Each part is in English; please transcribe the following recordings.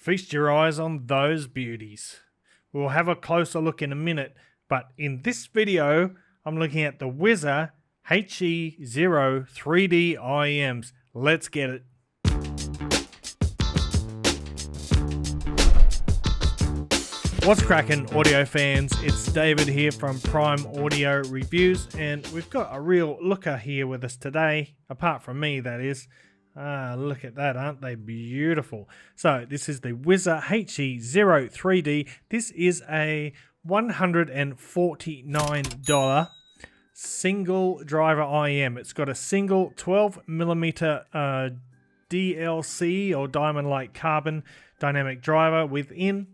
Feast your eyes on those beauties. We'll have a closer look in a minute, but in this video, I'm looking at the Whizzer HE03D IEMs. Let's get it. What's cracking, audio fans? It's David here from Prime Audio Reviews, and we've got a real looker here with us today, apart from me, that is. Look at that, aren't they beautiful? So this is the Whizzer HE03D. This is a $149 single driver IEM. It's got a single 12mm DLC or diamond-like carbon dynamic driver within,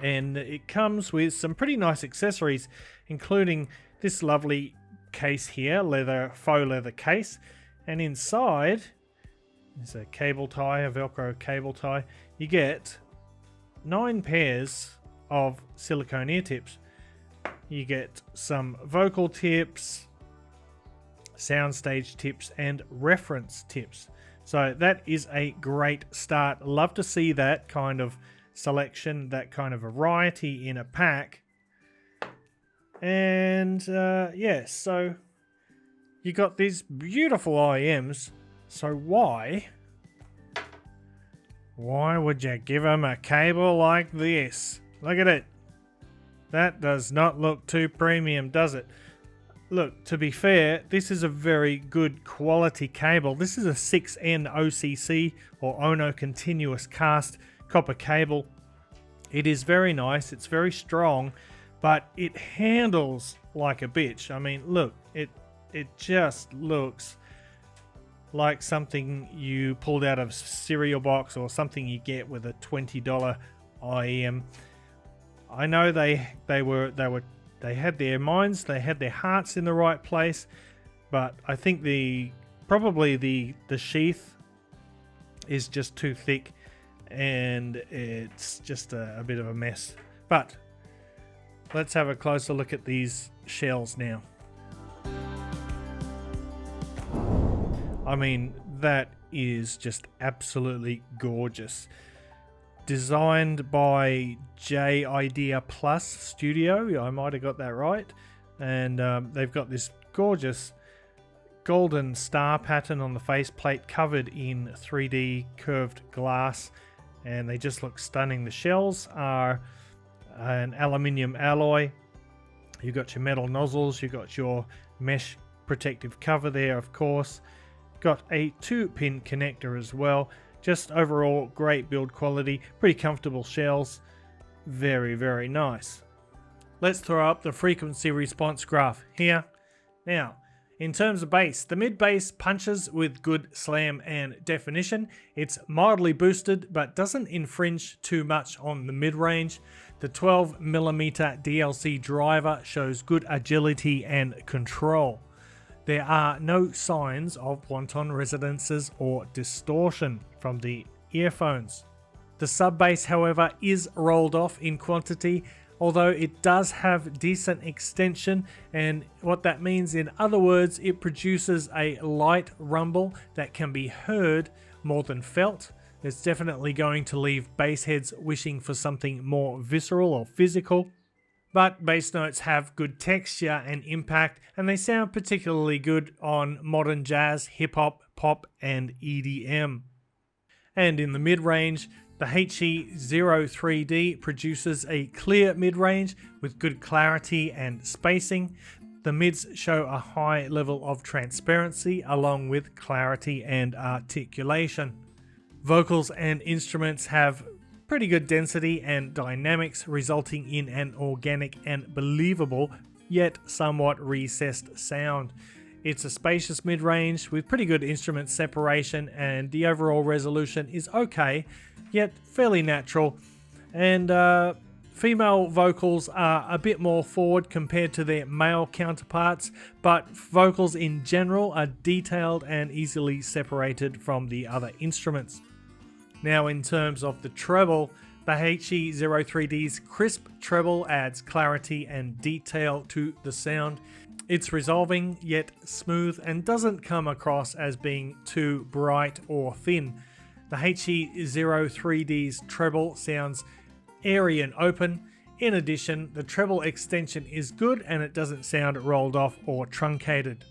and it comes with some pretty nice accessories, including this lovely case here, faux leather case, and inside there's a cable tie, a Velcro cable tie. You get 9 pairs of silicone ear tips. You get some vocal tips, soundstage tips, and reference tips. So that is a great start. Love to see that kind of selection, that kind of variety in a pack. And yeah, so you got these beautiful IEMs. So why would you give them a cable like this? Look at it. That does not look too premium, does it? Look, to be fair, this is a very good quality cable. This is a 6N OCC or Ono continuous cast copper cable. It is very nice, it's very strong, but it handles like a bitch. I mean, look, it just looks like something you pulled out of a cereal box or something you get with a $20 IEM. I know they had their minds, they had their hearts in the right place, but I think probably the sheath is just too thick and it's just a bit of a mess. But let's have a closer look at these shells now. I mean, that is just absolutely gorgeous. Designed by J Idea Plus Studio, I might have got that right. And they've got this gorgeous golden star pattern on the faceplate covered in 3D curved glass. And they just look stunning. The shells are an aluminium alloy. You've got your metal nozzles, you've got your mesh protective cover there, of course. Got a 2-pin connector as well. Just overall great build quality, pretty comfortable shells, very, very nice. Let's throw up the frequency response graph here. Now, in terms of bass, the mid bass punches with good slam and definition. It's mildly boosted but doesn't infringe too much on the mid range. The 12mm DLC driver shows good agility and control. There are no signs of wanton resonances or distortion from the earphones. The sub bass, however, is rolled off in quantity, although it does have decent extension, and what that means, in other words, it produces a light rumble that can be heard more than felt. It's definitely going to leave bass heads wishing for something more visceral or physical. But bass notes have good texture and impact, and they sound particularly good on modern jazz, hip-hop, pop, and EDM. And in the mid-range, the HE03D produces a clear mid-range with good clarity and spacing. The mids show a high level of transparency along with clarity and articulation. Vocals and instruments have pretty good density and dynamics, resulting in an organic and believable, yet somewhat recessed sound. It's a spacious mid-range with pretty good instrument separation, and the overall resolution is okay, yet fairly natural. And female vocals are a bit more forward compared to their male counterparts, but vocals in general are detailed and easily separated from the other instruments. Now, in terms of the treble, the HE03D's crisp treble adds clarity and detail to the sound. It's resolving yet smooth and doesn't come across as being too bright or thin. The HE03D's treble sounds airy and open. In addition, the treble extension is good and it doesn't sound rolled off or truncated.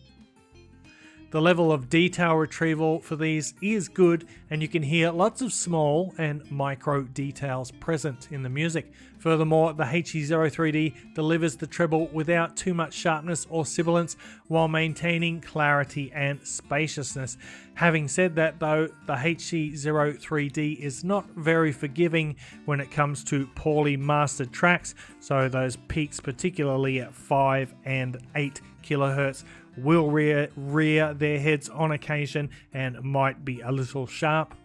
The level of detail retrieval for these is good, and you can hear lots of small and micro details present in the music. Furthermore, the HE03D delivers the treble without too much sharpness or sibilance while maintaining clarity and spaciousness. Having said that though, the HE03D is not very forgiving when it comes to poorly mastered tracks, so those peaks, particularly at 5 and 8 kilohertz, will rear their heads on occasion and might be a little sharp.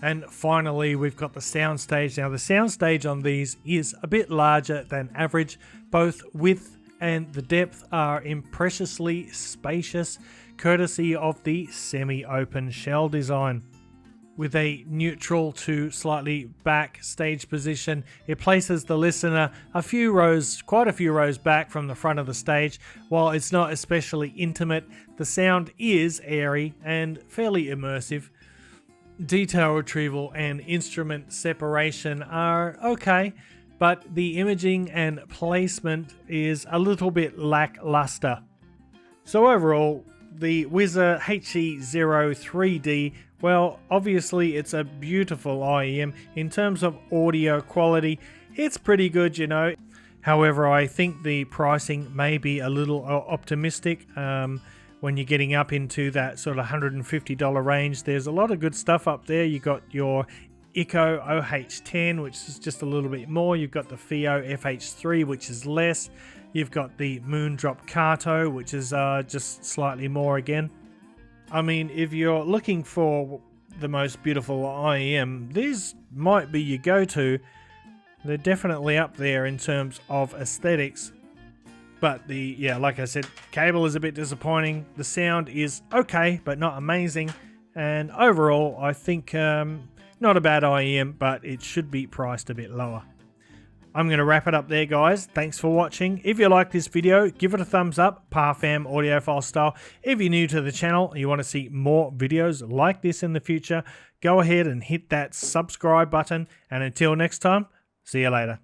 And finally, we've got the soundstage. Now the soundstage on these is a bit larger than average. Both width and the depth are impressively spacious, courtesy of the semi-open shell design. With a neutral to slightly back stage position, it places the listener quite a few rows back from the front of the stage. While it's not especially intimate, the sound is airy and fairly immersive. Detail retrieval and instrument separation are okay, but the imaging and placement is a little bit lackluster. So overall, the Whizzer HE03D, well, obviously it's a beautiful IEM. In terms of audio quality, it's pretty good, you know. However, I think the pricing may be a little optimistic. When you're getting up into that sort of $150 range, there's a lot of good stuff up there. You got your Echo OH10, which is just a little bit more. You've got the FIO FH3, which is less. You've got the Moondrop Kato, which is just slightly more again. I mean, if you're looking for the most beautiful IEM, these might be your go-to. They're definitely up there in terms of aesthetics. But like I said, cable is a bit disappointing. The sound is okay, but not amazing. And overall, I think not a bad IEM, but it should be priced a bit lower. I'm going to wrap it up there, guys. Thanks for watching. If you like this video, give it a thumbs up, Parfam audiophile style. If you're new to the channel and you want to see more videos like this in the future, go ahead and hit that subscribe button. And until next time, see you later.